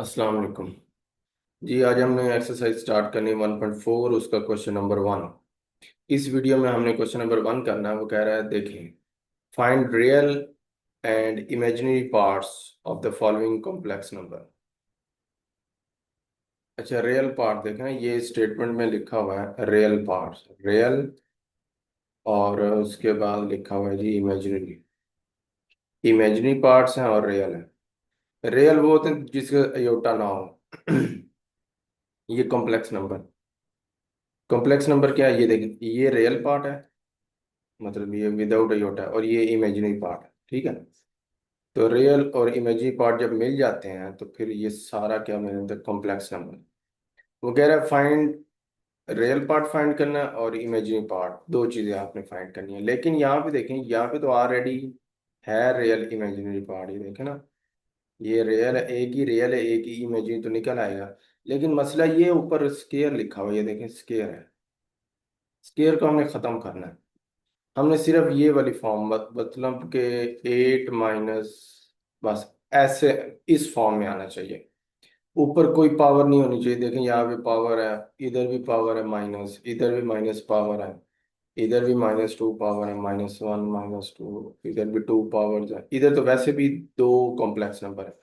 अस्सलाम वालेकुम जी। आज हमने एक्सरसाइज स्टार्ट करनी 1.4, उसका क्वेश्चन नंबर 1। इस वीडियो में हमने क्वेश्चन नंबर 1 करना है। वो कह रहा है, देखें, find real and imaginary parts of the following complex number. अच्छा, रियल पार्ट देखें, ये स्टेटमेंट में लिखा हुआ है रियल पार्ट्स, रियल, और उसके बाद लिखा हुआ है जी इमेजिनरी। इमेजिनरी पार्ट्स हैं और रियल है। रियल वो होते हैं जिसका अयोटा ना हो। ये कॉम्प्लेक्स नंबर। कॉम्प्लेक्स नंबर क्या है, ये देखें, ये रियल पार्ट है, मतलब ये विदाउट अयोटा, और ये इमेजिनरी पार्ट है। ठीक है। तो रियल और इमेजिनरी पार्ट जब मिल जाते हैं तो फिर ये सारा क्या मिल जाता है, कॉम्प्लेक्स नंबर। वो कह रहा है फाइंड, रियल पार्ट फाइंड करना है और इमेजिनरी पार्ट, दो चीजें आपने फाइंड करनी है। लेकिन यहाँ पे देखें, यहाँ पे तो ऑलरेडी है रियल इमेजिनरी पार्ट, ये देखें ना, ये रियल है, एक ही रियल है, एक ही इमेजिनरी, तो निकल आएगा। लेकिन मसला ये, ऊपर स्केयर लिखा हुआ है, ये देखें स्केयर है। स्केयर को हमने खत्म करना है। हमने सिर्फ ये वाली फॉर्म, मतलब के 8 माइनस, बस ऐसे इस फॉर्म में आना चाहिए। ऊपर कोई पावर नहीं होनी चाहिए। देखें यहाँ भी पावर है, इधर भी पावर है माइनस, इधर भी माइनस पावर है, इधर भी -2 पावर है, -1 -2, इधर भी 2 पावर है, इधर तो वैसे भी दो कॉम्प्लेक्स नंबर है।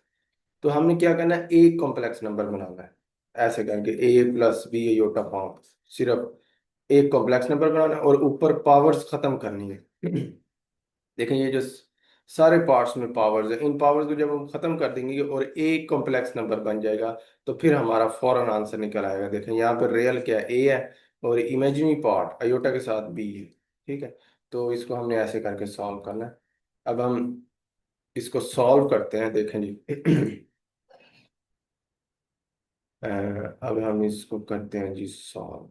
तो हमने क्या करना है, एक कॉम्प्लेक्स नंबर बनाना है। ऐसे करके a + b योटा फॉर्म, सिर्फ एक कॉम्प्लेक्स नंबर बनाना है और ऊपर पावर्स खत्म करनी है। देखें ये जो सारे पार्ट्स में पावर्स है, इन पावर्स को जब हम खत्म कर देंगे और एक कॉम्प्लेक्स नंबर बन जाएगा, तो फिर हमारा फौरन आंसर निकल आएगा। देखें यहाँ पर रियल क्या है, ए है, और इमेजिनरी पार्ट अयोटा के साथ बी है। ठीक है। तो इसको हमने ऐसे करके सॉल्व करना है। अब हम इसको सॉल्व करते हैं, देखें जी। अब हम इसको करते हैं जी सॉल्व।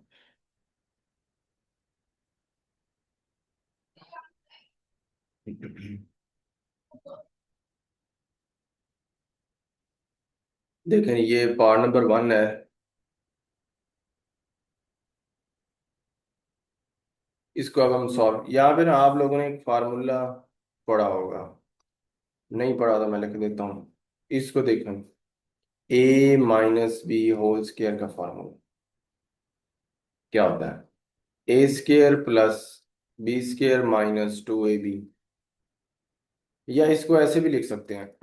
देखें ये पार्ट नंबर 1 है। इसको अब हम सॉल्व, यहाँ पे ना आप लोगों ने एक फार्मूला पढ़ा होगा, नहीं पढ़ा तो मैं लिख देता हूँ। इसको देखें, a - b होल स्क्वायर का फार्मूला क्या होता है, a² + b² - 2ab। या इसको ऐसे भी लिख सकते हैं,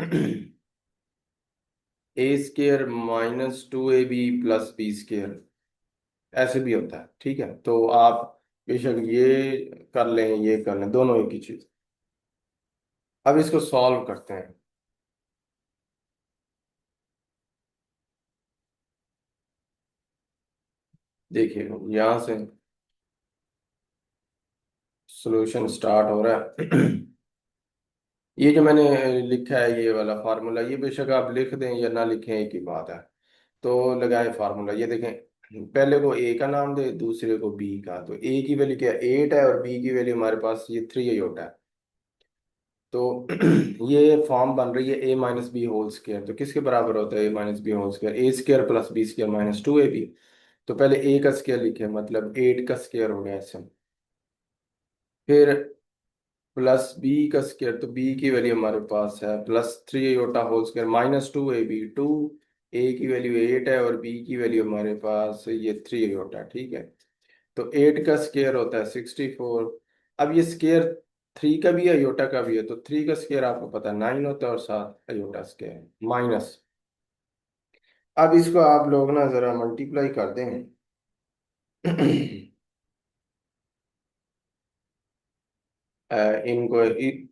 a² - 2ab + b²। ऐसे भी होता है। ठीक है। तो आप बेशक ये कर लें, ये कर लें, दोनों एक ही चीज। अब इसको सॉल्व करते हैं। देखिए यहां से सॉल्यूशन स्टार्ट हो रहा है। ये जो मैंने लिखा है ये वाला फार्मूला, ये बेशक आप लिख दें या ना लिखें, एक ही बात है। तो लगाए फार्मूला, ये देखें, पहले को ए का नाम दे, दूसरे को बी का। तो ए की वैल्यू क्या है, 8 है, और बी की वैल्यू हमारे पास ये 3 होता है। तो ये फॉर्म बन रही है a - b होल स्क्वायर। तो किसके बराबर होता है a - b whole square, a² + b² - 2ab। तो पहले ए का स्क्वायर लिखे, मतलब 8 का स्क्वायर हो गया ऐसे। फिर +b का स्क्वायर, तो b की वैल्यू हमारे पास है +3 होल स्क्वायर -2ab। 2, a की वैल्यू 8 है और b की वैल्यू हमारे पास ये 3 होता है। ठीक है। तो 8 का स्क्वायर होता है 64। अब ये स्क्वायर 3 का भी है, अयोटा का भी है, तो 3 का स्क्वायर आपको पता है 9 होता है, और साथ अयोटा स्क्वायर माइनस। अब इसको आप लोग ना जरा मल्टीप्लाई कर दें। इनको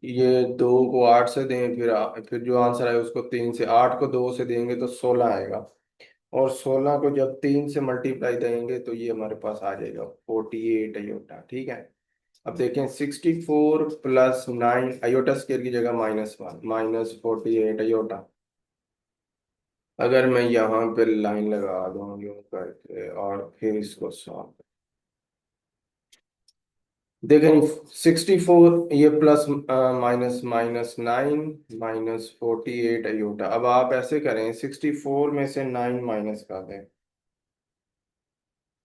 ये 2 को 8 से दें, फिर जो आंसर आए उसको 3 से, 8 को 2 से देंगे तो 16 आएगा, और 16 को जब 3 से मल्टीप्लाई देंगे तो ये हमारे पास आ जाएगा 48 अयोटा। ठीक है। अब देखें, 64 + 9, अयोटा स्क्वायर की जगह -1, -48 अयोटा। अगर मैं यहाँ पे लाइन लगा दूँ यूं करके और फिर इसको सॉल्व, देखें 64, ये प्लस माइनस -9 -48 अयोटा। अब आप ऐसे करें, 64 में से 9 माइनस कर दें,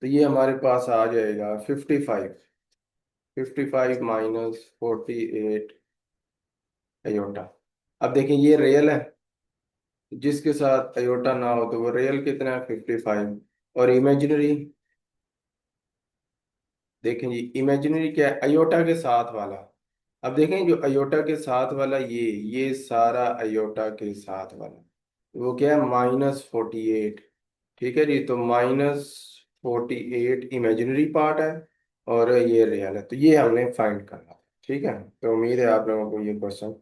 तो ये हमारे पास आ जाएगा 55। 55 -48 अयोटा। अब देखिए ये रियल है, जिसके साथ अयोटा ना हो तो वो रियल कितना है, 55। और इमेजिनरी, देखें जी इमेजिनरी क्या है, अयोटा के साथ वाला। अब देखें जो अयोटा के साथ वाला, ये सारा अयोटा के साथ वाला वो क्या है, -48। ठीक है जी, तो -48 इमेजिनरी पार्ट है और ये रियल है, तो ये हमने फाइंड करना है। ठीक है, तो उम्मीद है आप लोगों को ये क्वेश्चन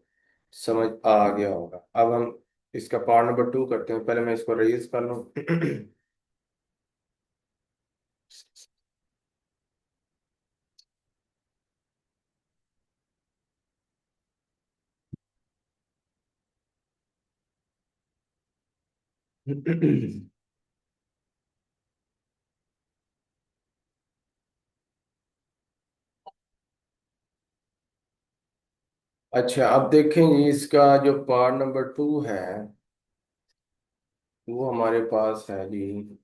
समझ आ गया होगा। अब हम इसका पार्ट नंबर 2 करते हैं, पहले मैं इसको रेज कर लूँ। अच्छा, अब देखें जी इसका जो पार्ट नंबर 2 है वो हमारे पास है जी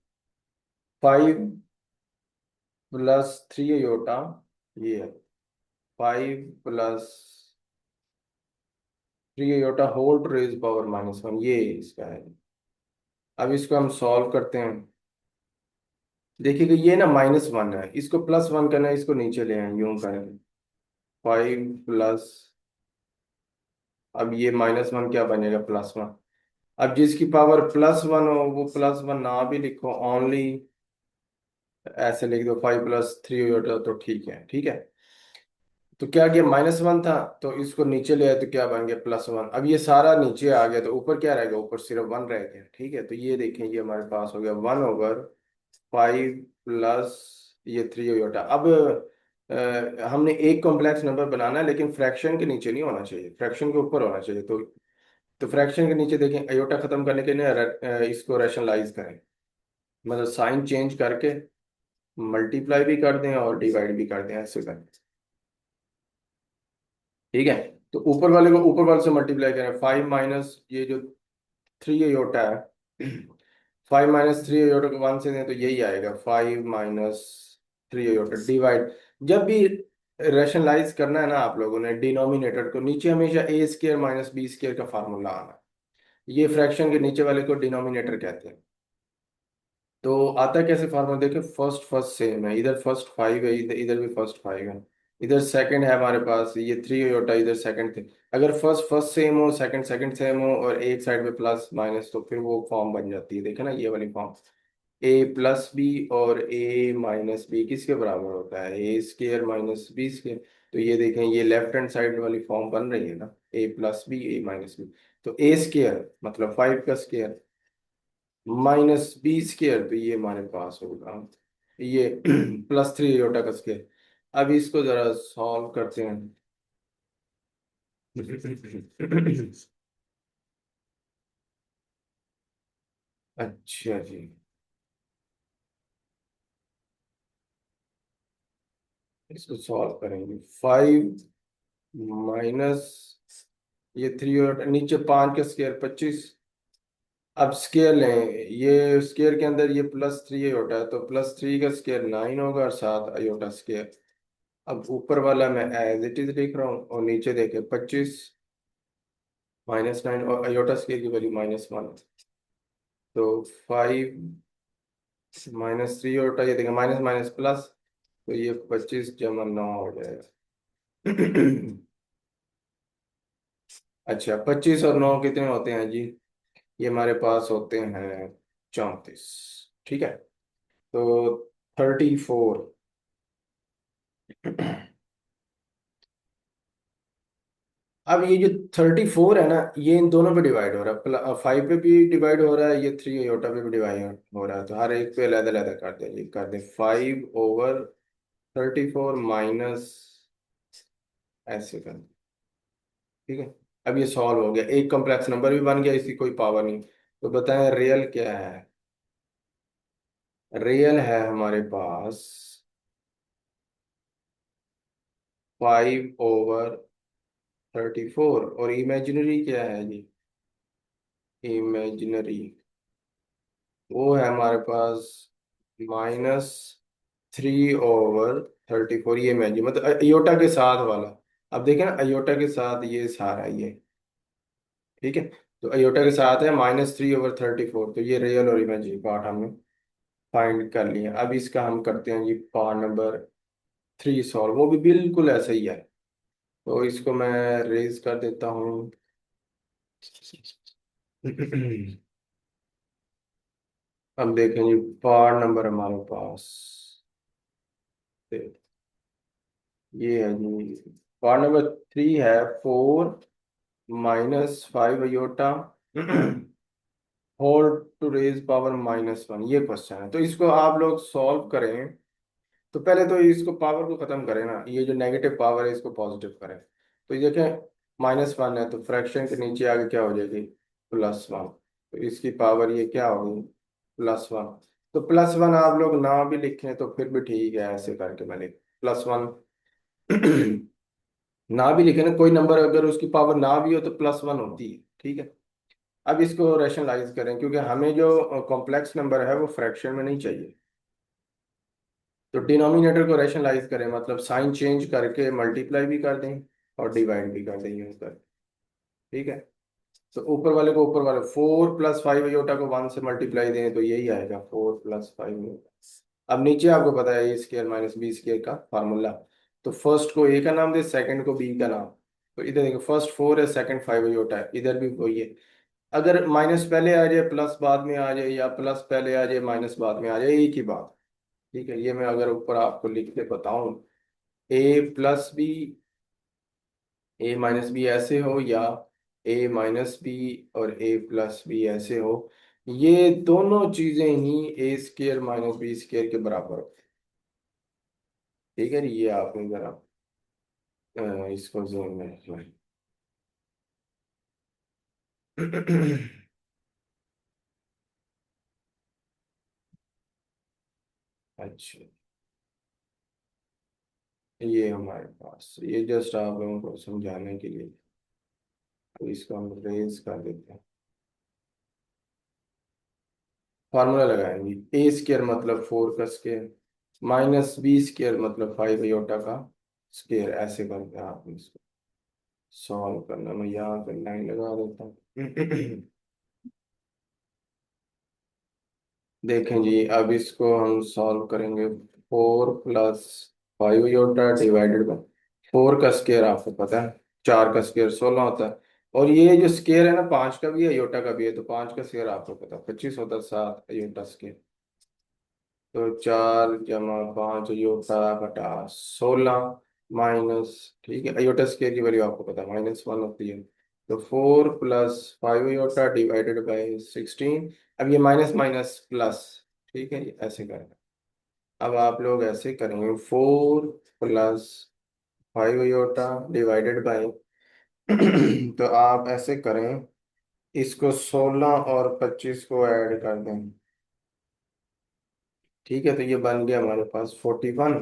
5 + 3 अयोटा, ये है 5 + 3 अयोटा होल रेज पावर -1, ये इसका है। अब इसको हम सॉल्व करते हैं। देखिएगा ये ना -1 है, इसको +1 करना है, इसको नीचे ले आए, यूं करें 5 प्लस, अब ये -1 क्या बनेगा, +1। अब जिसकी पावर +1 हो वो +1 ना भी लिखो, ओनली ऐसे लिख दो 5 + 3 अयोटा, तो ठीक है, ठीक है। तो क्या किया, -1 था तो इसको नीचे ले आए तो क्या बन गया, +1। अब ये सारा नीचे आ गया तो ऊपर क्या रह गया, ऊपर सिर्फ 1 रह गया। ठीक है, तो ये देखें ये हमारे पास हो गया 1/5 प्लस ये 3 अयोटा। अब हमने एक कॉम्प्लेक्स नंबर बनाना है, लेकिन फ्रैक्शन के नीचे नहीं होना चाहिए, फ्रैक्शन के ऊपर होना चाहिए। तो फ्रैक्शन के नीचे देखें, अयोटा खत्म करने के लिए इसको रैशनलाइज करें, मतलब साइन चेंज करके मल्टीप्लाई भी कर दें और डिवाइड भी कर दें, ऐसे करें। ठीक है, तो ऊपर वाले को ऊपर वाले से मल्टीप्लाई करें, 5 माइनस ये जो 3 अयोटा है, 5 - 3 अयोटा को 1 से दें तो यही आएगा, 5 - 3 अयोटा डिवाइड। जब भी रैशनलाइज करना है ना आप लोगों ने डिनोमिनेटर को, नीचे हमेशा a² - b² का फार्मूला आना है। ये फ्रैक्शन के नीचे वाले को डिनोमिनेटर कहते हैं। तो आता कैसे फार्मूला, देखिए फर्स्ट फर्स्ट सेम है, इधर फर्स्ट 5 है, इधर इधर भी फर्स्ट 5 है, इधर सेकंड है हमारे पास, ये 3 अयोटा इधर सेकंड थे। अगर फर्स्ट फर्स्ट सेम हो, सेकंड सेकंड सेम हो और एक साइड पे प्लस माइनस, तो फिर वो फॉर्म बन जाती है, देखे ना ये वाली फॉर्म, a + b और a - b किसके बराबर होता है, a² - b²। तो ये देखें ये लेफ्ट हैंड साइड वाली फॉर्म बन रही है ना, a + b a - b। तो a² मतलब 5 का स्क्वायर -b², तो ये हमारे पास होगा ये +3 अयोटा का स्क्वायर। अब इसको जरा सॉल्व करते हैं। अच्छा जी, इसको सॉल्व करेंगे, 5 माइनस ये 3 अयोटा, नीचे 5 का स्क्वायर 25। अब स्केयर लें, ये स्केयर के अंदर ये +3 अयोटा है, तो +3 का स्क्वायर 9 होगा और 7 अयोटा स्क्वायर। अब ऊपर वाला मैं एज इट इज लिख रहा हूँ और नीचे देखे 25 -9 और अयोटा स्क्वायर की वैल्यू -1। तो 5 - 3 अयोटा, ये देखें माइनस माइनस प्लस, तो ये 25 × 9 हो जाएगा। अच्छा, 25 और 9 कितने होते हैं जी, ये हमारे पास होते हैं 34। ठीक है, तो 34। अब ये जो 34 है ना, ये इन दोनों पे डिवाइड हो रहा है, 5 पे भी डिवाइड हो रहा है, ये 3 अयोटा पे भी डिवाइड हो रहा है, तो हर एक पे अलग अलग कर दें, ये कर दें 5/34 माइनस, ऐसे कर दें। ठीक है, अब ये सॉल्व हो गया, एक कॉम्प्लेक्स नंबर भी बन गया, इसकी कोई पावर नहीं। तो बताएं रियल क्या है, रियल है हमारे पास 5/34, और इमेजिनरी क्या है जी, इमेजिनरी वो है हमारे पास -3/34, ये इमेजिन मतलब अयोटा के साथ वाला। अब देखें ना, अयोटा के साथ ये सारा ये, ठीक है। तो अयोटा के साथ है -3/34, तो ये रियल और इमेजिनरी पार्ट हमने फाइंड कर लिया। अब इसका हम करते हैं जी पार्ट नंबर 3 सॉल्व, वो भी बिल्कुल ऐसा ही है। तो इसको मैं रेज कर देता हूँ। अब देखें जी पार्ट नंबर हमारे पास, ये है जी पार्ट नंबर 3 है 4 - 5 iota whole to raise power -1, ये क्वेश्चन है। तो इसको आप लोग सॉल्व करें। तो पहले तो इसको पावर को खत्म करें ना, ये जो नेगेटिव पावर है इसको पॉजिटिव करें। तो ये देखें -1 है, तो फ्रैक्शन के नीचे आगे क्या हो जाएगी, +1। तो इसकी पावर ये क्या होगी, +1। तो +1 आप लोग ना भी लिखें तो फिर भी ठीक है, ऐसे करके मैं लिख +1। ना भी लिखे ना, कोई नंबर अगर उसकी पावर ना भी हो तो +1 होती है, ठीक है। अब इसको रैशनलाइज करें, क्योंकि हमें जो कॉम्प्लेक्स नंबर है वो फ्रैक्शन में नहीं चाहिए। तो डिनोमिनेटर को रैशनलाइज करें, मतलब साइन चेंज करके मल्टीप्लाई भी कर दें और डिवाइड भी कर दें यूज कर, ठीक है। तो ऊपर वाले को ऊपर वाले 4 + 5 अयोटा को 1 से मल्टीप्लाई दें तो यही आएगा 4 + 5 अयोटा। अब नीचे आपको पता है A² - B² का फार्मूला। तो फर्स्ट को ए का नाम दे, सेकंड को बी का नाम। तो इधर देखो फर्स्ट 4 है, सेकंड 5 अयोटा है, इधर भी वही है। अगर माइनस पहले आ जाए प्लस बाद में आ जाए, या प्लस पहले आ जाए माइनस बाद में आ जाए, एक ही बात, ठीक है। ये मैं अगर ऊपर आपको लिख के बताऊं, A+B, A-B ऐसे हो, या A-B और A+B ऐसे हो, ये दोनों चीजें ही A² - B² के बराबर हो, ठीक है। ये आपने जरा इसको ध्यान में रखना है। अच्छा, ये हमारे पास, ये जस्ट आप लोगों को समझाने के लिए, तो इसको हम रेज कर देते हैं। फार्मूला लगाएंगे, A² मतलब 4 का स्केयर, -B² मतलब 5 अयोटा का स्केयर, ऐसे करके आप इसको सॉल्व करना। मैं यहाँ पे लाइन लगा देता हूँ। देखें जी, अब इसको हम सॉल्व करेंगे। 4 + 5 अयोटा डिवाइडेड बाई 4 का स्केयर आपको पता है, 4 का स्केयर 16 होता है। और ये जो स्केयर है ना, 5 का भी है अयोटा का भी है, तो 5 का स्केयर आपको पता है 25 होता है, 7 अयोटा स्केयर। तो 4 + 5 अयोटा बटा 16 माइनस, ठीक है, अयोटा स्केयर की वैल्यू आपको पता है -1 होती है। तो 4 + 5 अयोटा डिवाइडेड बाई 16। अब ये माइनस माइनस प्लस, ठीक है, ये ऐसे करें। अब आप लोग ऐसे करेंगे 4 + 5 अयोटा डिवाइडेड बाई तो आप ऐसे करें, इसको 16 और 25 को ऐड कर दें, ठीक है। तो ये बन गया हमारे पास 41।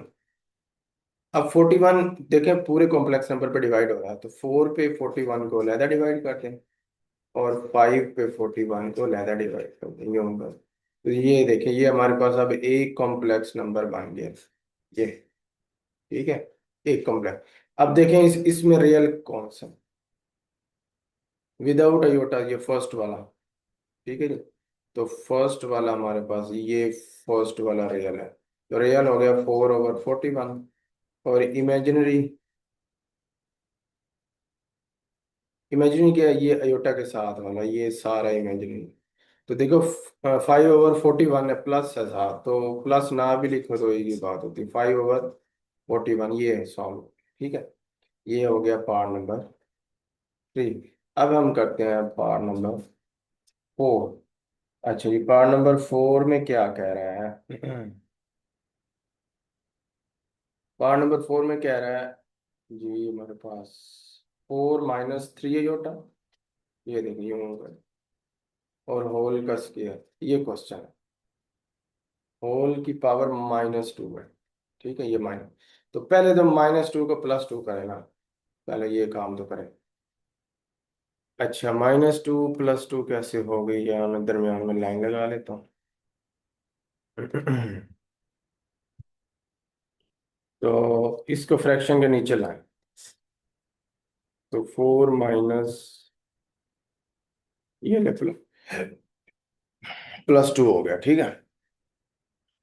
अब 41 देखें पूरे कॉम्प्लेक्स नंबर पे डिवाइड हो रहा है, तो 4 पे 41 को लहदा डिवाइड करते हैं, और 5 पे 41 को लहदा डिवाइड करते हैं, यूं कर। तो ये देखें, ये हमारे पास अब एक कॉम्प्लेक्स नंबर बन गया, ये, ठीक है, एक कॉम्प्लेक्स। अब देखें इसमें रियल कौन सा, विदाउट अयोटा, ये फर्स्ट वाला, ठीक है जी। तो फर्स्ट वाला हमारे पास, ये फर्स्ट वाला रियल है, तो रियल हो गया 4/41। और इमेजिनरी, इमेजिनरी क्या है, ये अयोटा के साथ वाला, ये सारा इमेजिनरी। तो देखो 5/41 है, प्लस है साथ, तो प्लस ना भी लिखो तो एक ही बात होती है, 5/41, ये है सॉल्व, ठीक है। ये हो गया पार्ट नंबर 3। अब हम करते हैं पार्ट नंबर 4। अच्छा जी, पार्ट नंबर 4 में क्या कह रहा है? पार्ट नंबर 4 में कह रहा है जी हमारे पास 4 - 3 अयोटा, ये देखिए यूं होगा, और होल का स्क्वायर, ये क्वेश्चन है। होल की पावर -2 है, ठीक है, ये माइनस। तो पहले तो -2 को +2 करें ना, पहले ये काम तो करें। अच्छा, -2 + 2 कैसे हो गई, या मैं दरमियान में लाइन लगा लेता हूँ। तो इसको फ्रैक्शन के नीचे लाएं, तो 4 - ये ले +2 हो गया, ठीक है।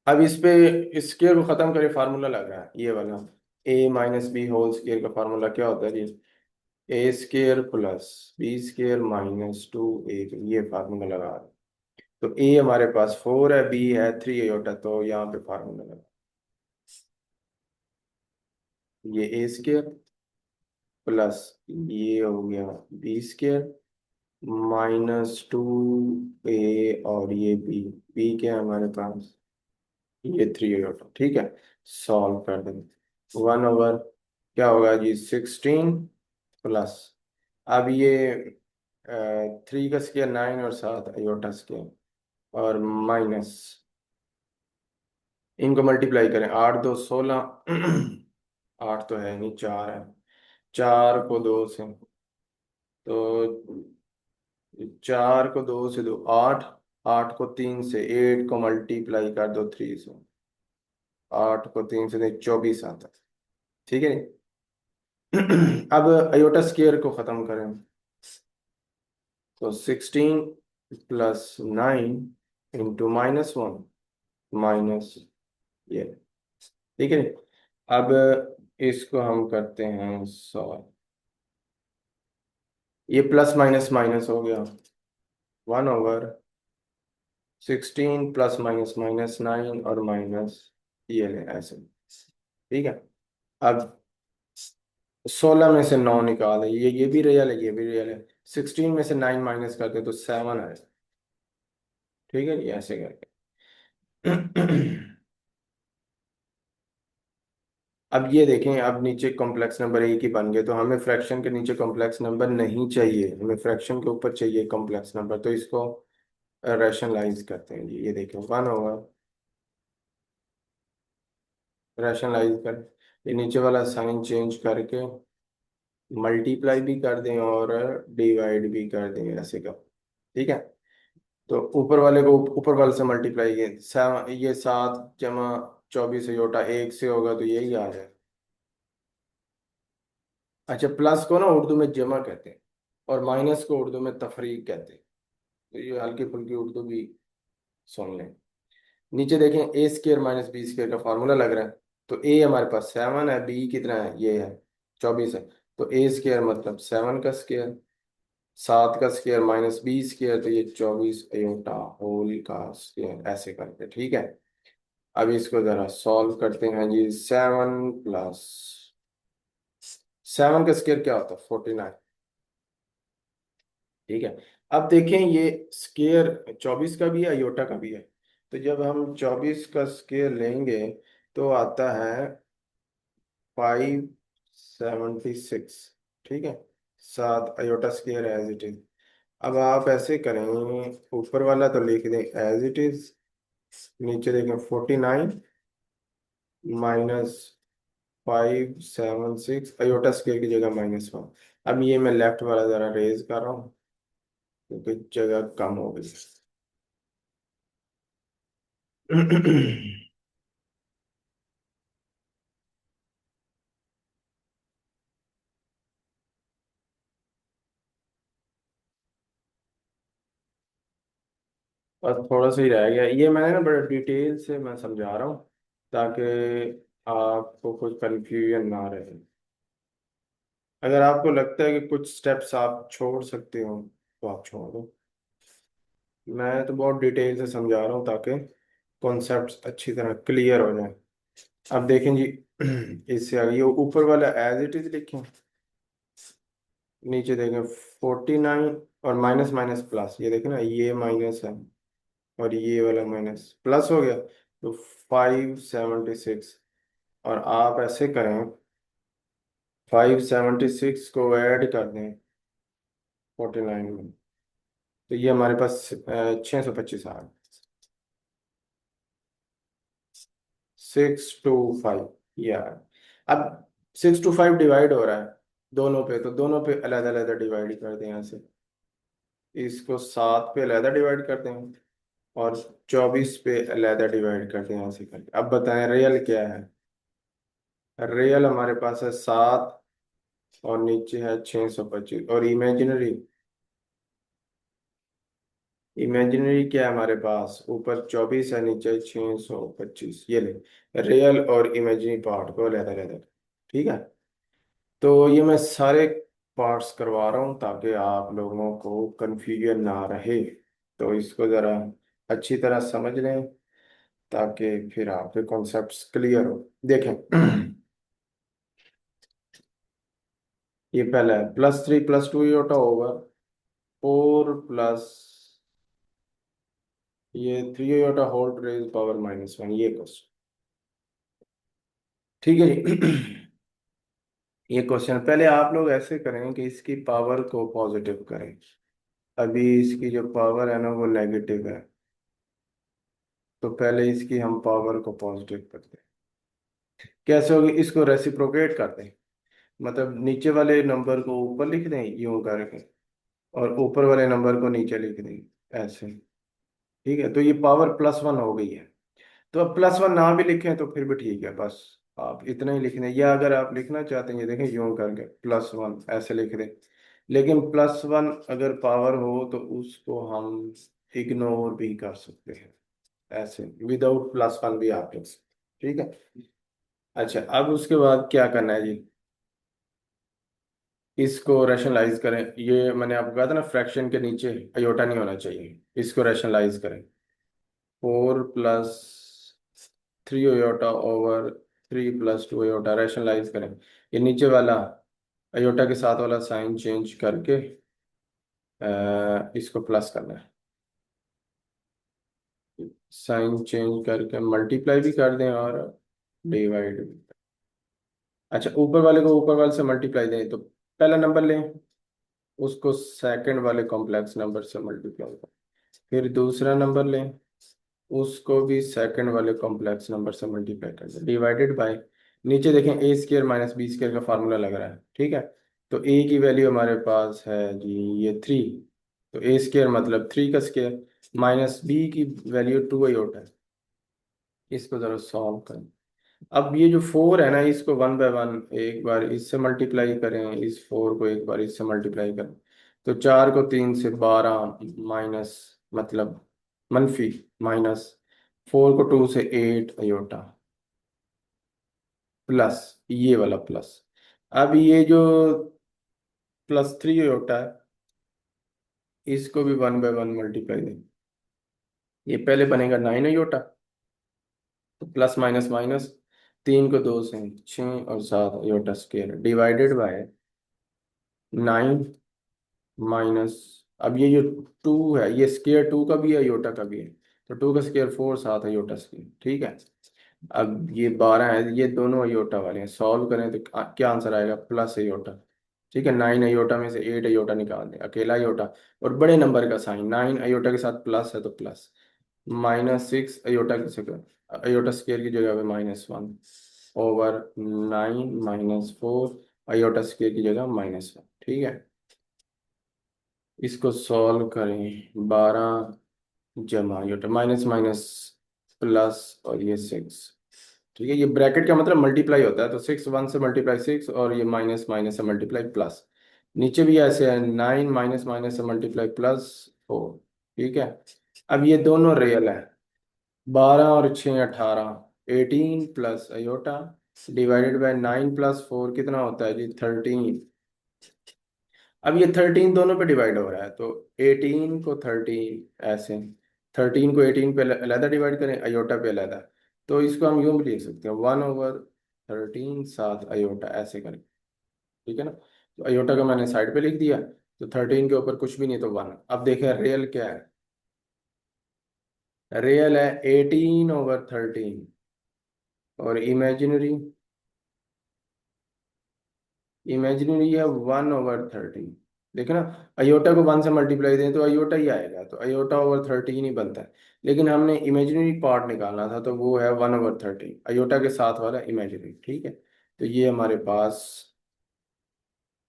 अब इस पे इस स्केयर को खत्म करे, फार्मूला लग रहा है ये वाला, a - b होल स्केयर का फार्मूला क्या होता है जी? a² प्लस b² - 2a, ये फार्मूला लगा रहे हैं। तो a हमारे पास 4 है, b है 3 तो यहाँ पे फार्मूला लगा, ये a² प्लस ये हो गया b² -2a, और ये b क्या है हमारे पास? ये 3 ठीक है। सॉल्व कर देंगे, 1/, क्या होगा जी? 16 प्लस, अब ये 3 का स्क्वायर 9 और 7 अयोटा स्क्वायर, और माइनस, इनको मल्टीप्लाई करें, 8 - 2 = 16 8 तो है नहीं, 4 है, 4 को 2 से, तो 4 को 2 से 2 8, 8 को 3 से 8 को मल्टीप्लाई कर दो 3 से, 8 को 3 से 24 आता है, ठीक है नी? अब अयोटा स्क्वायर को खत्म करें, तो 16 + 9 इंटू -1 माइनस ये, ठीक है नी? अब इसको हम करते हैं सॉल्व, ये प्लस माइनस माइनस हो गया, 1/16 +- और माइनस ये ले ऐसे, ठीक है। अब 16 में से 9 निकाल, ये भी रियल है, ये भी रियल है, 16 में से 9 माइनस करते तो 7 है, ठीक है, ये ऐसे करके अब ये देखें, अब नीचे कॉम्प्लेक्स नंबर एक ही बन गए, तो हमें फ्रैक्शन के नीचे कॉम्प्लेक्स नंबर नहीं चाहिए, हमें फ्रैक्शन के ऊपर चाहिए कॉम्प्लेक्स नंबर, तो इसको रैशनलाइज करते हैं जी, ये देखें 1/, रैशनलाइज कर, ये नीचे वाला साइन चेंज करके मल्टीप्लाई भी कर दें और डिवाइड भी कर दें, ऐसे का, ठीक है। तो ऊपर वाले को ऊपर वाले से मल्टीप्लाई, ये 7 - 24 1 से होगा, तो यही आ जाए। अच्छा, प्लस को ना उर्दू में जमा कहते हैं, और माइनस को उर्दू में तफरीक कहते हैं, तो ये हल्की फुल्की उर्दू भी सुन लें। नीचे देखें, a² - b² का फार्मूला लग रहा है, तो a हमारे पास 7 है, b कितना है? ये है 24 है, तो a² मतलब 7 का स्क्वायर, 7 का स्क्वायर -b², तो ये 24 होल का स्क्वायर, ऐसे करके, ठीक है। अब इसको जरा सॉल्व करते हैं जी, 7 का स्क्वायर क्या होता है? 49, ठीक है। अब देखें, ये स्क्वायर 24 का भी है, अयोटा का भी है, तो जब हम 24 का स्क्वायर लेंगे तो आता है 576, ठीक है। 7 iota square as it is, अब आप ऐसे करें, ऊपर वाला तो लिख दें एज इट इज, नीचे देखें 49 -576 अयोटा स्क्वायर की जगह -1। अब ये मैं लेफ्ट वाला जरा रेज कर रहा हूँ, क्योंकि जगह कम हो गई बस थोड़ा सा ही रह गया, ये मैंने ना बड़े डिटेल से मैं समझा रहा हूँ, ताकि आपको कुछ कंफ्यूजन ना रहे। अगर आपको लगता है कि कुछ स्टेप्स आप छोड़ सकते हो, तो आप छोड़ दो, मैं तो बहुत डिटेल से समझा रहा हूँ ताकि कॉन्सेप्ट्स अच्छी तरह क्लियर हो जाए। अब देखें जी, इससे आगे ये ऊपर वाला एज इट इज लिखें, नीचे देखें 49 और माइनस माइनस प्लस, ये देखें ना, ये माइनस है और ये वाला माइनस प्लस हो गया, तो 576, और आप ऐसे करें, 576 को ऐड कर दें 49 में, तो ये हमारे पास 625 आ गया, 625, या अब 625 डिवाइड हो रहा है दोनों पे, तो दोनों पे अलग अलग डिवाइड कर दें यहाँ से, इसको 7 पे अलहदा डिवाइड करते हैं, और 24 पे अलहदा डिवाइड करते हैं, यहाँ से करके। अब बताएं रियल क्या है? रियल हमारे पास है 7, और नीचे है 625, और इमेजिनरी इमेजिनरी क्या है हमारे पास, ऊपर 24 है, नीचे 625, ये ले रियल और इमेजिनरी पार्ट को अलग अलग। ठीक है, तो ये मैं सारे पार्ट्स करवा रहा हूँ ताकि आप लोगों को कंफ्यूजन ना रहे। तो इसको ज़रा अच्छी तरह समझ लें ताकि फिर आपके कॉन्सेप्ट्स क्लियर हो। देखें ये पहला है +3 + 2 योटा ओवर 4 + ये 3 योटा होल रेज पावर -1, ये क्वेश्चन। ठीक है जी। ये क्वेश्चन पहले आप लोग ऐसे करें कि इसकी पावर को पॉजिटिव करें। अभी इसकी जो पावर है ना वो नेगेटिव है, तो पहले इसकी हम पावर को पॉजिटिव करते हैं। कैसे होगी, इसको रेसिप्रोकेट करते हैं, मतलब नीचे वाले नंबर को ऊपर लिख दें यूं करके, और ऊपर वाले नंबर को नीचे लिख दें ऐसे। ठीक है, तो ये पावर +1 हो गई है। तो अब +1 ना भी लिखें तो फिर भी ठीक है, बस आप इतना ही लिख दें, या अगर आप लिखना चाहते हैं ये देखें यूं करके +1 ऐसे लिख दें। लेकिन +1 अगर पावर हो तो उसको हम इग्नोर भी कर सकते हैं, ऐसे विदाउट +1 भी आप लिख सकते हैं। ठीक है, अच्छा अब उसके बाद क्या करना है जी, इसको रैशनलाइज करें। ये मैंने आपको कहा था ना, फ्रैक्शन के नीचे अयोटा नहीं होना चाहिए, इसको रैशनलाइज करें। 4 + 3 अयोटा ओवर 3 + 2 अयोटा, रैशनलाइज करें। ये नीचे वाला अयोटा के साथ वाला साइन चेंज करके इसको प्लस करना है। साइन चेंज करके मल्टीप्लाई भी कर दें और डिवाइड भी। अच्छा, ऊपर वाले को ऊपर वाले से मल्टीप्लाई दें तो पहला नंबर लें, उसको सेकंड वाले कॉम्प्लेक्स नंबर से मल्टीप्लाई करें। फिर दूसरा नंबर लें, उसको भी सेकंड वाले कॉम्प्लेक्स नंबर से मल्टीप्लाई कर दें, डिवाइडेड बाय। नीचे देखें a² - b² का फार्मूला लग रहा है। ठीक है, तो a की वैल्यू हमारे पास है जी ये 3, तो a² मतलब 3 का स्क्वायर, माइनस b की वैल्यू 2 अयोटा है। इसको जरा सॉल्व करें। अब ये जो 4 है ना, इसको 1/1 एक बार इससे मल्टीप्लाई करें, इस 4 को एक बार इससे मल्टीप्लाई करें, तो 4 को 3 से 12 माइनस, मतलब मनफी, माइनस 4 को 2 से 8 अयोटा, प्लस ये वाला प्लस। अब ये जो +3 अयोटा है, इसको भी 1/1 मल्टीप्लाई दें, ये पहले बनेगा 9 अयोटा, तो प्लस माइनस माइनस, 3 को 2 से 6 और 7 iota square, divided by 9 minus. अब ये जो 2 है, ये स्क्वायर 2 का भी है, योटा का भी है, तो 2 का स्क्वायर 4, 7 है योटा स्क्वायर। ठीक है, अब ये 12 है, ये दोनों अयोटा वाले हैं, सॉल्व करें तो क्या आंसर आएगा, प्लस अयोटा। ठीक है, 9 अयोटा में से 8 अयोटा निकाल दें, अकेला अयोटा, और बड़े नंबर का साइन 9 अयोटा के साथ प्लस है तो प्लस, -6 अयोटा की जगह, अयोटा स्क्वायर की जगह पे -1 ओवर 9 -4 अयोटा स्क्वायर की जगह -1। ठीक है, इसको सॉल्व करें, 12 जमा योटा माइनस माइनस प्लस, और ये 6। ठीक है, ये ब्रैकेट का मतलब मल्टीप्लाई होता है, तो 6 1 से मल्टीप्लाई 6, और ये माइनस माइनस से मल्टीप्लाई प्लस। नीचे भी ऐसे है, 9 माइनस माइनस से मल्टीप्लाई +4। ठीक है, अब ये दोनों रियल है, 12 और 6 18, 18 प्लस अयोटा, डिवाइडेड बाय 9 + 4 कितना होता है जी, 13। अब ये 13 दोनों पे डिवाइड हो रहा है, तो 18 को 13 ऐसे, 13 को 18 पे अलहदा डिवाइड करें, अयोटा पे अलहदा, तो इसको हम यूं भी लिख सकते हैं 1/13 7 अयोटा ऐसे करें। ठीक है ना, तो अयोटा का मैंने साइड पे लिख दिया, तो 13 के ऊपर कुछ भी नहीं तो 1। अब देखें रियल क्या है, रियल है 18/13, और इमेजिनरी, इमेजिनरी है 1/13। देखो ना, अयोटा को 1 से मल्टीप्लाई दें तो अयोटा ही आएगा, तो अयोटा/13 ही बनता है। लेकिन हमने इमेजिनरी पार्ट निकालना था, तो वो है 1/13, अयोटा के साथ वाला इमेजिनरी। ठीक है, तो ये हमारे पास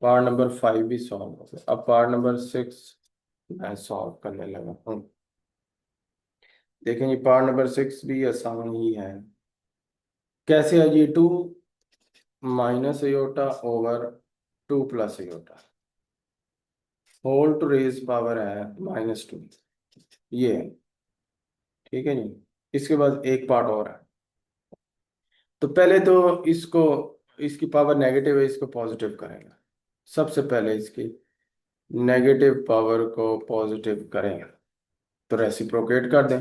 पार्ट नंबर 5 भी सॉल्व हो गया। अब पार्ट नंबर 6 मैं सॉल्व करने लगा हूँ। देखें ये पार्ट नंबर 6 भी आसान ही है। कैसे है जी, 2 minus iota over 2 plus iota, whole to raise power है -2। ये है। ठीक है जी। इसके बाद एक पार्ट और है। तो पहले तो इसको, इसकी पावर नेगेटिव है, इसको पॉजिटिव करेंगे। सबसे पहले इसकी नेगेटिव पावर को पॉजिटिव करेंगे, तो रेसिप्रोकेट कर दें।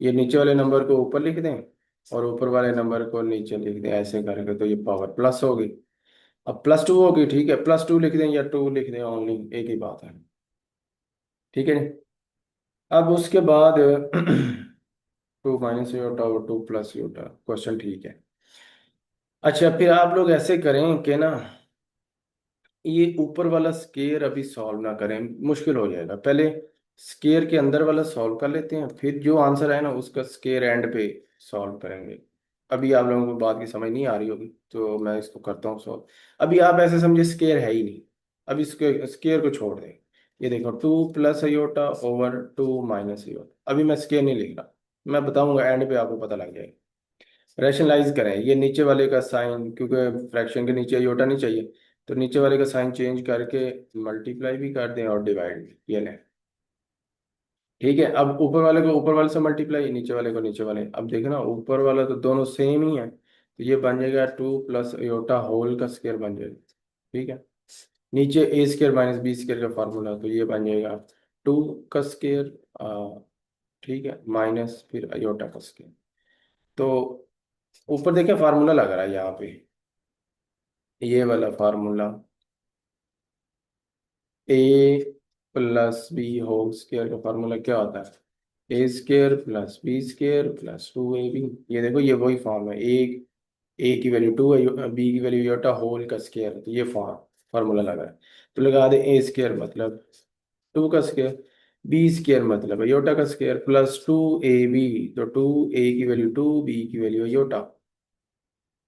ये नीचे वाले नंबर को ऊपर लिख दें और ऊपर वाले नंबर को नीचे लिख दें, ऐसे करके तो ये पावर प्लस होगी। अब +2 होगी, ठीक है, +2 लिख दें या 2 लिख दें, ओनली एक ही बात है। ठीक है। अब उसके बाद 2 - योटा और 2 + योटा, क्वेश्चन ठीक है। अच्छा, फिर आप लोग ऐसे करें कि ना, ये ऊपर वाला स्केयर अभी सॉल्व ना करें, मुश्किल हो जाएगा। पहले स्केयर के अंदर वाला सॉल्व कर लेते हैं, फिर जो आंसर है ना उसका स्केयर एंड पे सॉल्व करेंगे। अभी आप लोगों को बात की समझ नहीं आ रही होगी, तो मैं इसको करता हूँ सॉल्व। अभी आप ऐसे समझे स्केयर है ही नहीं। अब इसके स्केयर को छोड़ दें। ये देखो, 2 + योटा/2 - योटा। अभी मैं स्केयर नहीं लिख रहा, मैं बताऊंगा एंड पे, आपको पता लग जाएगा। रैशनलाइज करें ये नीचे वाले का साइन, क्योंकि फ्रैक्शन के नीचे योटा नहीं चाहिए, तो नीचे वाले का साइन चेंज करके मल्टीप्लाई भी कर दें और डिवाइड भी, ये लें। ठीक है। अब ऊपर वाले को ऊपर वाले से मल्टीप्लाई, नीचे वाले को नीचे वाले। अब देखना ऊपर वाला तो दोनों सेम ही है, तो ये बन जाएगा 2 + योटा होल का स्क्वायर बन जाएगा। ठीक है। नीचे a² - b² का फार्मूला, तो ये बन जाएगा 2 का स्क्वायर, ठीक है, माइनस फिर योटा का स्क्वायर। तो ऊपर देखिए फार्मूला लग रहा है यहाँ पे, ये वाला फार्मूला, a + b² का फार्मूला क्या होता है? a² + b² + 2ab। ये देखो, ये वही फॉर्म है। ए की वैल्यू 2 है, बी की वैल्यू योटा होल का स्क्वायर, तो ये फार्मूला लगा है। तो लगा दे a² मतलब 2 का स्क्वायर, b² मतलब है योटा का स्क्वायर, +2ab, तो 2a की वैल्यू 2, b की वैल्यू योटा।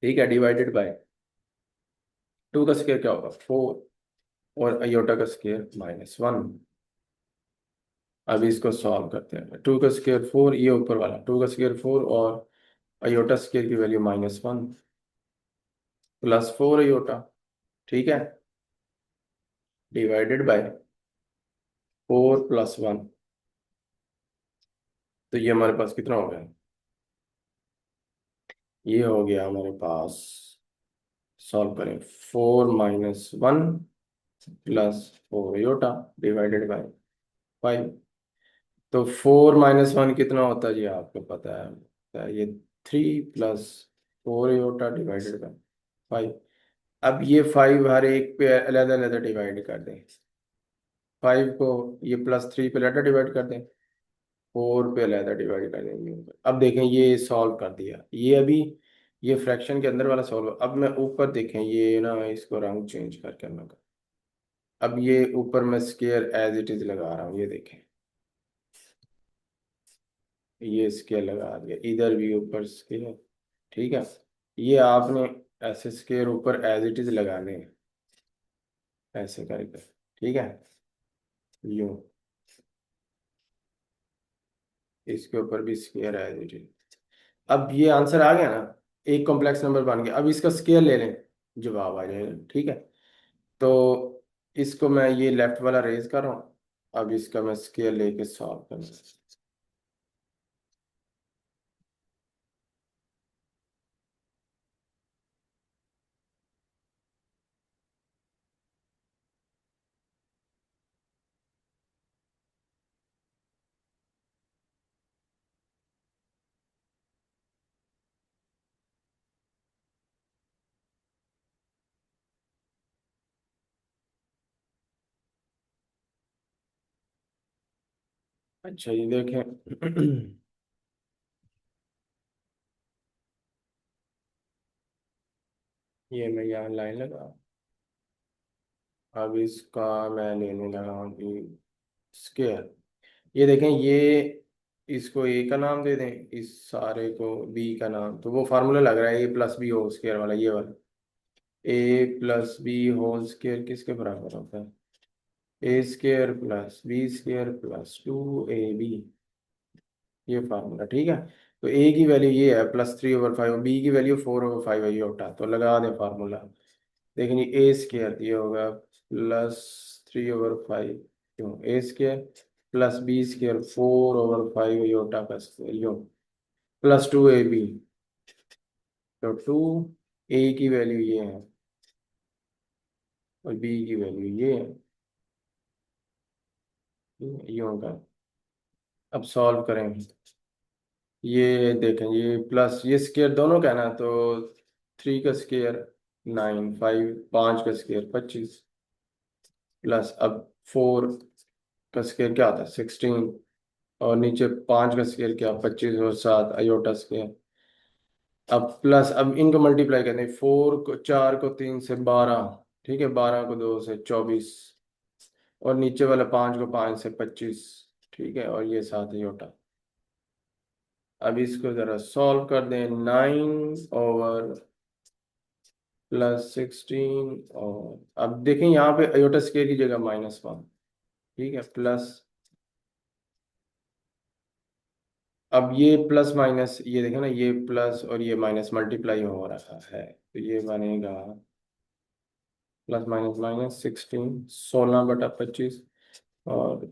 ठीक है, डिवाइडेड बाय 2 का स्क्वायर क्या होगा 4, और अयोटा का स्क्वायर -1। अब इसको सॉल्व करते हैं। 2 का स्क्वायर 4, ये ऊपर वाला 2 का स्क्वायर 4, और अयोटा स्क्वायर की वैल्यू -1, +4 अयोटा। ठीक है, डिवाइडेड बाय 4 + 1। तो ये हमारे पास कितना हो गया? ये हो गया हमारे पास, सॉल्व करें, 4 - 1 +4 अयोटा डिवाइडेड बाय 5। तो 4 - 1 कितना होता है जी, आपको पता है, ये 3 + 4 अयोटा डिवाइडेड बाय 5। अब ये 5 हर एक पे अलग अलग डिवाइड कर दें। 5 को ये +3 पे अलग डिवाइड कर दें, 4 पे अलग डिवाइड कर देंगे। अब देखें, ये सॉल्व कर दिया, ये अभी ये फ्रैक्शन के अंदर वाला सॉल्व। अब मैं ऊपर देखें, ये ना इसको रंग चेंज करके मैं अब ये ऊपर मैं स्केयर एज इट इज लगा रहा हूँ, ये देखें, ये स्केयर लगा दिया, इधर भी यूँ स्केयर। ठीक है। ये आपने ऐसे स्केयर ऊपर एज इट इज लगाने हैं, ऐसे करके। ठीक है, यूं, इसके ऊपर भी स्केयर एज इट इज। अब ये आंसर आ गया ना, एक कॉम्प्लेक्स नंबर बन गया। अब इसका स्केयर ले लें, जवाब आ जाएगा। ठीक है। तो इसको मैं ये लेफ्ट वाला रेज कर रहा हूँ, अब इसका मैं स्केयर लेके सॉल्व कर। अच्छा, ये देखें। ये मैं यहाँ लाइन लगा, अब इसका मैं लेने लगा हूँ कि स्केयर। ये देखें, ये इसको ए का नाम दे दें, इस सारे को बी का नाम, तो वो फार्मूला लग रहा है a + b होल स्क्वायर वाला, ये वाला। a + b होल स्क्वायर किसके बराबर होता है? a² + b² + 2ab, ये फार्मूला। ठीक है। तो a की वैल्यू ये है +3/5, बी की वैल्यू 4/5 है, ये होता, तो लगा दें फार्मूला। देखें ये a² ये होगा +3/5, क्यों a², plus B square 4/5 iota का स्क्वायर यो प्लस 2ab। तो 2a की वैल्यू ये है और b की वैल्यू ये है। ये होगा। अब सॉल्व करें। ये देखें, ये प्लस ये स्क्वायर दोनों का है ना, तो 3 का स्क्वायर 9, 5 5 का स्क्वायर 25, प्लस अब 4 का स्क्वायर क्या आता है 16, और नीचे 5 का स्क्वायर क्या 25 और 7 अयोटा स्क्वायर। अब प्लस अब इनको मल्टीप्लाई करते हैं, 4 को 4 को 3 से 12, ठीक है, 12 को 2 से 24, और नीचे वाला 5 को 5 से 25, ठीक है, और ये 7 अयोटा। अब इसको जरा सॉल्व कर दें, 9/+16, और अब देखें यहाँ पे अयोटा स्क्वायर की जगह -1, ठीक है, प्लस अब ये प्लस माइनस ये देखें ना, ये प्लस और ये माइनस मल्टीप्लाई हो रहा है, तो ये बनेगा +-16 16/25 और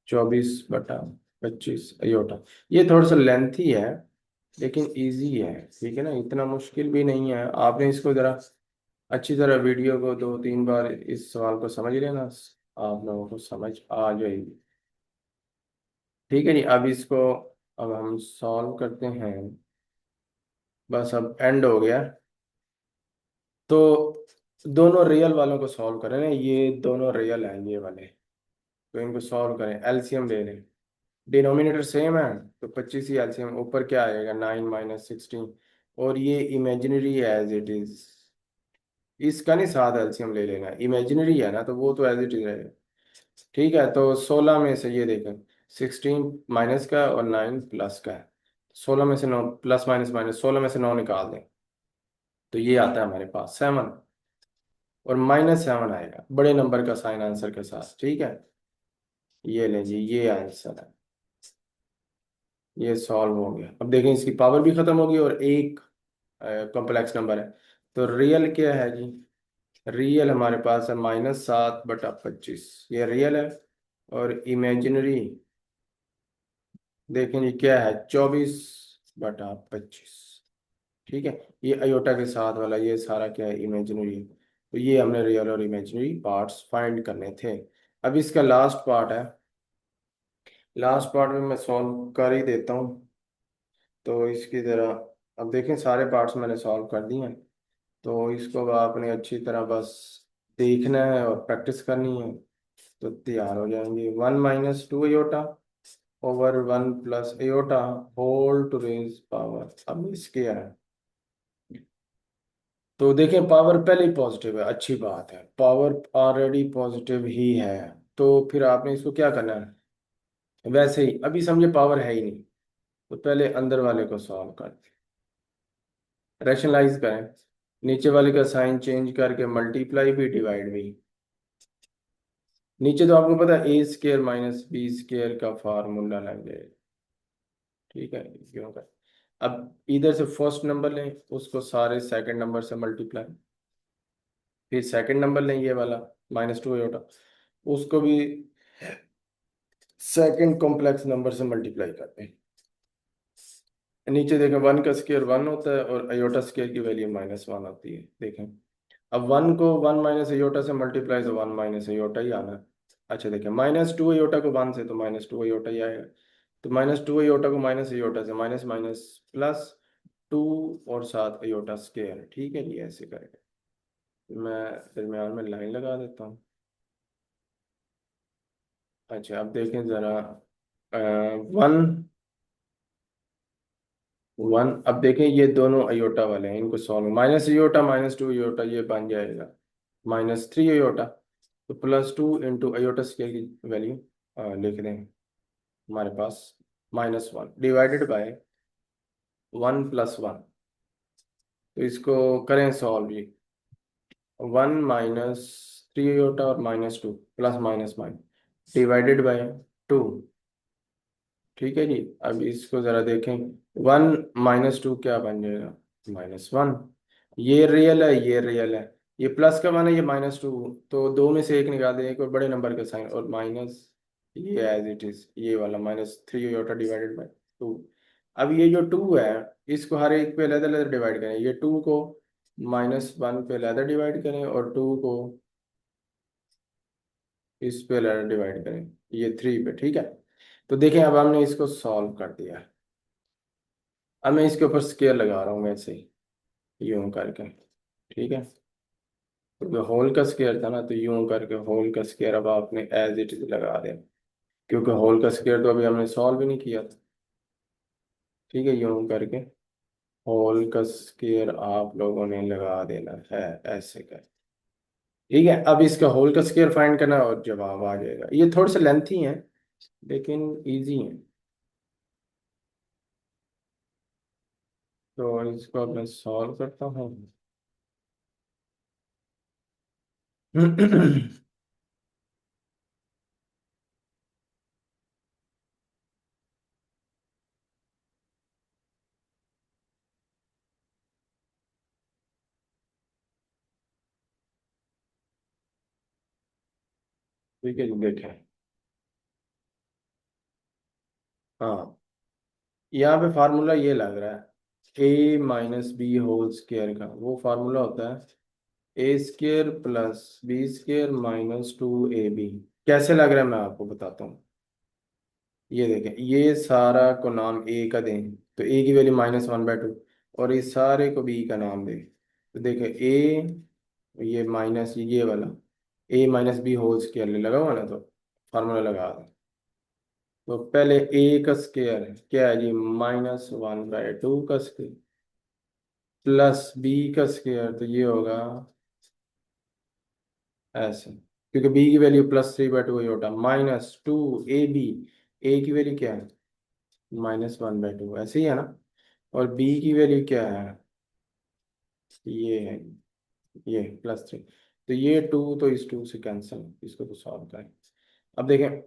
24/25 अयोटा। ये थोड़ा सा लेंथी है लेकिन इजी है, ठीक है ना, इतना मुश्किल भी नहीं है। आपने इसको ज़रा अच्छी तरह वीडियो को 2-3 बार इस सवाल को समझ लेना, आप लोगों को समझ आ जाएगी। ठीक है जी, अब इसको अब हम सॉल्व करते हैं। बस अब एंड हो गया। तो दोनों रियल वालों को सॉल्व करें ना, ये दोनों रियल हैं ये वाले, तो इनको सॉल्व करें, एलसीएम ले लें। डिनोमिनेटर सेम है तो 25 ही एलसीएम, ऊपर क्या आएगा 9 - 16, और ये इमेजिनरी है एज इट इज, इसका नहीं साथ एलसीएम ले लेना, इमेजिनरी है ना तो वो तो एज इट इज रहेगा। ठीक है, तो 16 में से ये देखें, 16 माइनस का और 9 प्लस का है, 16 में से 9 प्लस माइनस माइनस, 16 में से 9 निकाल दें तो ये आता है हमारे पास 7, और -7 आएगा बड़े नंबर का साइन आंसर के साथ, ठीक है। ये लें जी, ये आंसर है, ये सॉल्व हो गया। अब देखें इसकी पावर भी खत्म होगी और एक कॉम्प्लेक्स नंबर है, तो रियल क्या है जी, रियल हमारे पास है -7/25, ये रियल है। और इमेजिनरी देखें जी क्या है 24/25, ठीक है। ये अयोटा के साथ वाला ये सारा क्या है इमेजिनरी है। तो ये हमने रियल और इमेजिनरी पार्ट्स फाइंड करने थे। अब इसका लास्ट पार्ट है, लास्ट पार्ट में मैं सॉल्व कर ही देता हूँ। तो इसकी तरह अब देखें सारे पार्ट्स मैंने सॉल्व कर दिए हैं, तो इसको अब आपने अच्छी तरह बस देखना है और प्रैक्टिस करनी है, तो तैयार हो जाएंगे। 1 - 2 iota + iota whole to raise power, अब इसके है। तो देखें पावर पहले ही पॉजिटिव है, अच्छी बात है, पावर ऑलरेडी पॉजिटिव ही है। तो फिर आपने इसको क्या करना है, वैसे ही अभी समझे पावर है ही नहीं, तो पहले अंदर वाले को सॉल्व करते, रैशनलाइज करें, नीचे वाले का साइन चेंज करके मल्टीप्लाई भी डिवाइड भी। नीचे तो आपको पता है a² - b² का फार्मूला लग जाएगा, ठीक है, क्यों कर। अब इधर से फर्स्ट नंबर लें, उसको सारे सेकंड नंबर से मल्टीप्लाई, फिर सेकंड नंबर लें ये वाला -2 अयोटा, उसको भी सेकंड कॉम्प्लेक्स नंबर से मल्टीप्लाई करते हैं। नीचे देखें 1 का स्क्वायर 1 होता है और अयोटा स्क्वायर की वैल्यू -1 होती है, देखें। अब 1 को 1 माइनस अयोटा से मल्टीप्लाई, तो 1 - अयोटा ही आना है। अच्छा देखें, -2 अयोटा को 1 से, तो -2 अयोटा ही आएगा। तो -2 अयोटा को माइनस अयोटा से माइनस माइनस प्लस 2 और 7 अयोटा स्क्वायर, ठीक है जी, ऐसे करेंगे। मैं दरम्यान में लाइन लगा देता हूँ। अच्छा अब देखें ज़रा, 1 1, अब देखें ये दोनों अयोटा वाले हैं, इनको सॉल्व, -अयोटा -2 अयोटा ये बन जाएगा -3 अयोटा, तो +2 × अयोटा स्क्वायर की वैल्यू लिख दें हमारे पास -1 डिवाइडेड बाय 1 + 1। तो इसको करें सॉल्व जी, 1 - 3 अयोटा और -2 plus minus minus divided by 2, ठीक है जी। अब इसको जरा देखें, 1 - 2 क्या बन जाएगा -1, ये रियल है ये रियल है, ये प्लस का माना ये -2, तो दो में से एक निकाल दें, एक और बड़े नंबर का साइन और माइनस ये एज इट इज, ये वाला -3 आयोटा डिवाइडेड बाय 2। अब ये जो 2 है, इसको हर एक पे अलग अलग डिवाइड करें। ये 2 को -1 पे अलग डिवाइड करें, और 2 को इस पे अलग डिवाइड करें, ये 3 पे। ठीक है, तो देखें अब हमने इसको सॉल्व कर दिया है। अब मैं इसके ऊपर स्केयर लगा रहा हूँ वैसे ही, यूं करके। ठीक है, तो जो होल का स्केयर था ना, तो यूं करके होल का स्केयर अब आपने एज इट इज लगा देना, क्योंकि होल का स्केयर तो अभी हमने सॉल्व ही नहीं किया था। ठीक है, यूं करके होल का स्केयर आप लोगों ने लगा देना है, ऐसे कर। ठीक है, अब इसका होल का स्केयर फाइंड करना और जवाब आ जाएगा। ये थोड़े से लेंथी हैं लेकिन इजी हैं। तो इसको अब मैं सॉल्व करता हूँ। ठीक है जी, देखें। हाँ, यहाँ पे फार्मूला ये लग रहा है, a - b होल स्केयर का वो फार्मूला होता है a² + b² - 2ab। कैसे लग रहा है मैं आपको बताता हूँ। ये देखें, ये सारा को नाम ए का दें, तो ए की वैल्यू -1/2, और इस सारे को बी का नाम दें। तो देखें ए, ये माइनस ये वाला a - b होल स्केयर लगा हुआ ना, तो फार्मूला लगा दें। तो पहले ए का स्केयर क्या है जी, -1/2 का स्केयर, प्लस बी का स्केयर, तो ये होगा ऐसे, क्योंकि बी की वैल्यू +3/2 ही होता, -2ab, ए की वैल्यू क्या है -1/2, ऐसे ही है ना। और बी की वैल्यू क्या है, ये है, ये +3। तो ये 2 तो इस 2 से कैंसिल, इसको तो सॉल्व करें। अब देखें,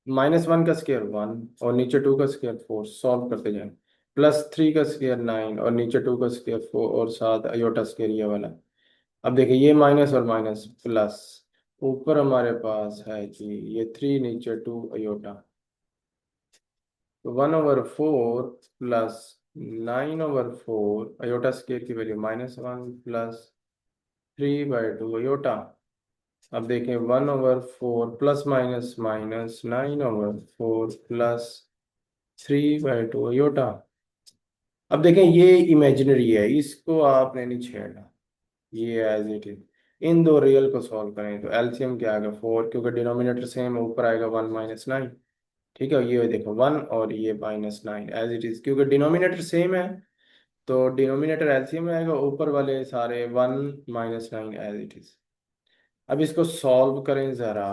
-1 का स्केयर 1, और नीचे 2 का स्केयर 4, सॉल्व करते जाएं। +3 का स्केयर 9, और नीचे 2 का स्केयर 4, और साथ अयोटा स्केयर ये वाला। अब देखिए, ये माइनस और माइनस प्लस, ऊपर हमारे पास है कि ये 3, नीचे 2 अयोटा, तो 1/4 प्लस 9/4 अयोटा स्केयर की वैल्यू -1 प्लस 3/2 अयोटा। अब देखें, 1/4 plus minus minus 9/4 plus 3/2 iota. अब देखें, ये इमेजिनरी है, इसको आपने नहीं छेड़ना, ये एज इट इज। इन दो रियल को सॉल्व करें तो एलसीएम क्या आएगा 4, क्योंकि डिनोमिनेटर सेम है, ऊपर आएगा 1 - 9। ठीक है, ये देखो 1 और ये -9 एज इट इज, क्योंकि डिनोमिनेटर सेम है, तो डिनोमिनेटर एलसीएम में आएगा, ऊपर वाले सारे 1 - 9 एज इट इज। अब इसको सॉल्व करें जरा।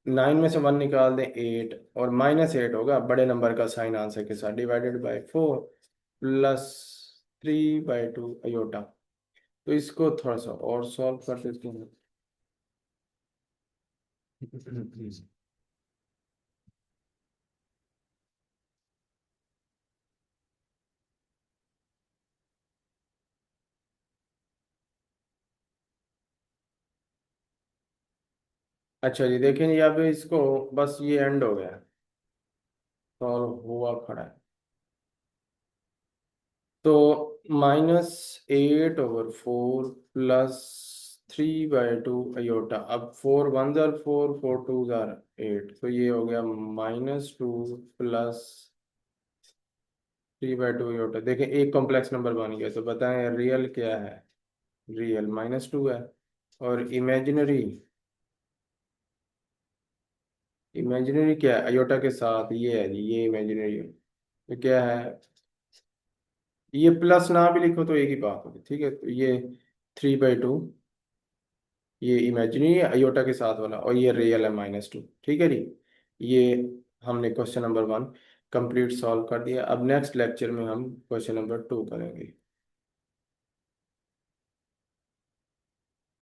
9 में से 1 निकाल दें 8, और -8 होगा बड़े नंबर का साइन आंसर के साथ, डिवाइडेड बाय 4 प्लस 3/2 अयोटा। तो इसको थोड़ा सा और सॉल्व कर देते हैं। अच्छा जी, देखें यहाँ पे इसको, बस ये एंड हो गया, सॉल्व हुआ खड़ा है। तो -8/4 प्लस 3/2 अयोटा। अब 4 1 जार 4, 4 2 जार 8, तो ये हो गया -2 प्लस 3/2 अयोटा। देखें, एक कॉम्प्लेक्स नंबर बन गया, तो बताएं रियल क्या है। रियल -2 है, और इमेजिनरी, इमेजिनरी क्या है अयोटा के साथ, ये है जी, ये इमेजिनरी है। तो क्या है, ये प्लस ना भी लिखो तो एक ही बात होगी। ठीक है, तो ये 3/2, ये इमेजिनरी है अयोटा के साथ वाला, और ये रियल है -2। ठीक है जी, ये हमने क्वेश्चन नंबर 1 कंप्लीट सॉल्व कर दिया। अब नेक्स्ट लेक्चर में हम क्वेश्चन नंबर 2 करेंगे।